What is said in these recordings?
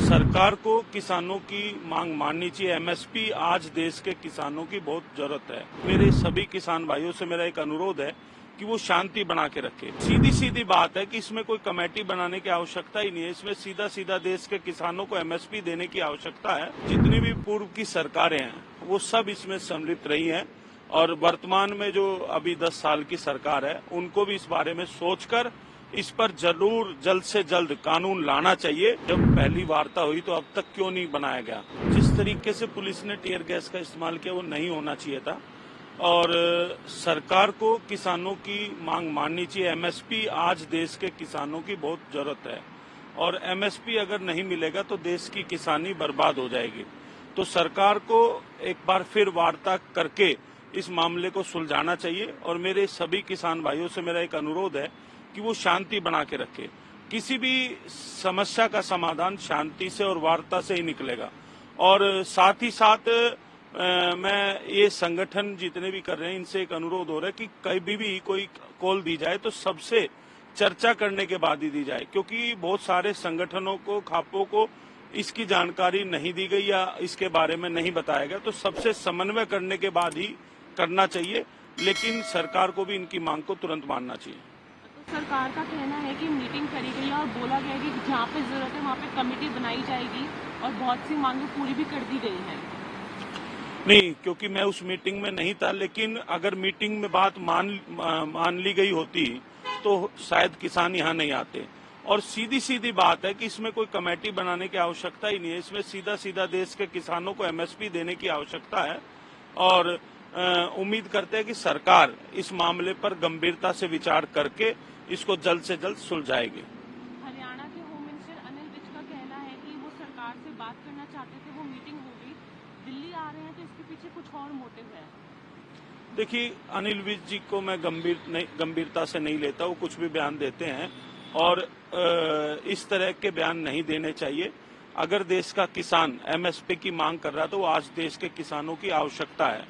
सरकार को किसानों की मांग माननी चाहिए। एमएसपी आज देश के किसानों की बहुत जरूरत है। मेरे सभी किसान भाइयों से मेरा एक अनुरोध है कि वो शांति बना के रखे। सीधी सीधी बात है कि इसमें कोई कमेटी बनाने की आवश्यकता ही नहीं है। इसमें सीधा सीधा देश के किसानों को एमएसपी देने की आवश्यकता है। जितनी भी पूर्व की सरकारें हैं वो सब इसमें सम्मिलित रही हैं और वर्तमान में जो अभी 10 साल की सरकार है उनको भी इस बारे में सोचकर इस पर जरूर जल्द से जल्द कानून लाना चाहिए। जब पहली वार्ता हुई तो अब तक क्यों नहीं बनाया गया? जिस तरीके से पुलिस ने टीयर गैस का इस्तेमाल किया वो नहीं होना चाहिए था और सरकार को किसानों की मांग माननी चाहिए। एमएसपी आज देश के किसानों की बहुत जरूरत है और एमएसपी अगर नहीं मिलेगा तो देश की किसानी बर्बाद हो जाएगी। तो सरकार को एक बार फिर वार्ता करके इस मामले को सुलझाना चाहिए और मेरे सभी किसान भाइयों से मेरा एक अनुरोध है कि वो शांति बना के रखे। किसी भी समस्या का समाधान शांति से और वार्ता से ही निकलेगा और साथ ही साथ मैं ये संगठन जितने भी कर रहे हैं इनसे एक अनुरोध हो रहा है कि कभी भी कोई कॉल दी जाए तो सबसे चर्चा करने के बाद ही दी जाए, क्योंकि बहुत सारे संगठनों को खापों को इसकी जानकारी नहीं दी गई या इसके बारे में नहीं बताया गया। तो सबसे समन्वय करने के बाद ही करना चाहिए, लेकिन सरकार को भी इनकी मांग को तुरंत मानना चाहिए। सरकार का कहना है कि मीटिंग करी गई है और बोला गया है कि जहाँ पे जरूरत है वहाँ पे कमेटी बनाई जाएगी और बहुत सी मांगें पूरी भी कर दी गई हैं। नहीं, क्योंकि मैं उस मीटिंग में नहीं था, लेकिन अगर मीटिंग में बात मान ली गई होती तो शायद किसान यहाँ नहीं आते। और सीधी सीधी बात है कि इसमें कोई कमेटी बनाने की आवश्यकता ही नहीं है। इसमें सीधा सीधा देश के किसानों को एमएसपी देने की आवश्यकता है और उम्मीद करते हैं कि सरकार इस मामले पर गंभीरता से विचार करके इसको जल्द से जल्द सुलझाएगी। हरियाणा के होम मिनिस्टर अनिल विज का कहना है कि वो सरकार से बात करना चाहते थे, वो मीटिंग हो गई, दिल्ली आ रहे हैं तो इसके पीछे कुछ और मोटिव है। देखिए, अनिल विज जी को मैं गंभीरता से नहीं लेता। वो कुछ भी बयान देते हैं और इस तरह के बयान नहीं देने चाहिए। अगर देश का किसान एमएसपी की मांग कर रहा है तो वो आज देश के किसानों की आवश्यकता है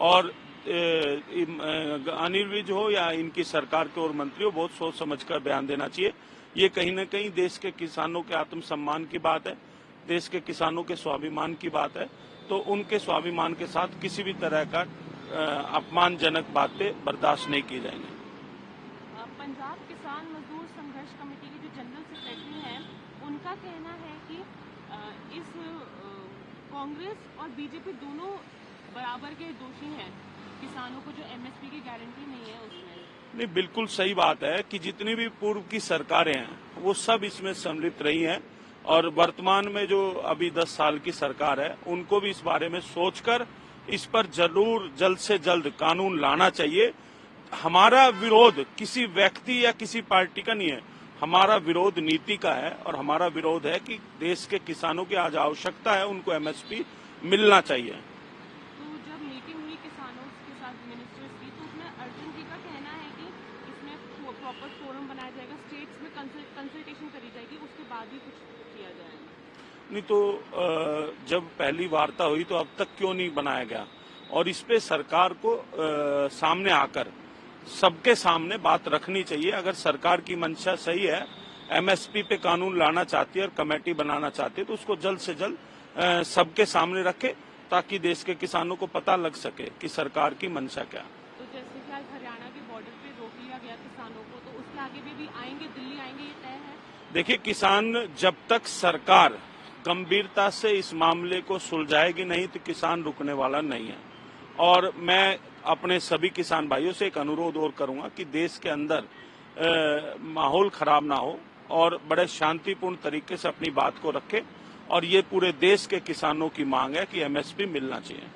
और अनिल विज हो या इनकी सरकार के और मंत्री हो, बहुत सोच समझकर बयान देना चाहिए। ये कहीं न कहीं देश के किसानों के आत्मसम्मान की बात है, देश के किसानों के स्वाभिमान की बात है। तो उनके स्वाभिमान के साथ किसी भी तरह का अपमानजनक बातें बर्दाश्त नहीं की जाएंगी। पंजाब किसान मजदूर संघर्ष कमेटी के जो जनरल सेक्रेटरी हैं उनका कहना है कि इस कांग्रेस और बीजेपी दोनों बराबर के दोषी हैं, किसानों को जो एमएसपी की गारंटी नहीं है उसमें। नहीं, बिल्कुल सही बात है कि जितनी भी पूर्व की सरकारें हैं वो सब इसमें सम्मिलित रही हैं और वर्तमान में जो अभी 10 साल की सरकार है उनको भी इस बारे में सोचकर इस पर जरूर जल्द से जल्द कानून लाना चाहिए। हमारा विरोध किसी व्यक्ति या किसी पार्टी का नहीं है, हमारा विरोध नीति का है और हमारा विरोध है कि देश के किसानों की आज आवश्यकता है, उनको एमएसपी मिलना चाहिए। तो जब मीटिंग हुई किसानों के साथ मिनिस्टर्स की, तो उसमें अर्जुन जी का कहना है कि इसमें प्रॉपर फोरम बनाया जाएगा, स्टेट्स में कंसल्टेशन करी जाएगी, उसके बाद ही कुछ किया जाएगा। नहीं तो जब पहली वार्ता हुई तो अब तक क्यों नहीं बनाया गया? और इस पे सरकार को सामने आकर सबके सामने बात रखनी चाहिए। अगर सरकार की मंशा सही है, एमएसपी पे कानून लाना चाहती है और कमेटी बनाना चाहती है तो उसको जल्द से जल्द सबके सामने रखे ताकि देश के किसानों को पता लग सके कि सरकार की मंशा क्या है। तो जैसे कि आज हरियाणा के बॉर्डर पे रोक लिया गया किसानों को, तो उसके आगे भी आएंगे, दिल्ली आएंगे, ये तय है? देखिए, किसान जब तक सरकार गंभीरता से इस मामले को सुलझाएगी नहीं तो किसान रुकने वाला नहीं है। और मैं अपने सभी किसान भाइयों से एक अनुरोध और करूंगा कि देश के अंदर माहौल खराब ना हो और बड़े शांतिपूर्ण तरीके से अपनी बात को रखें और ये पूरे देश के किसानों की मांग है कि एमएसपी मिलना चाहिए।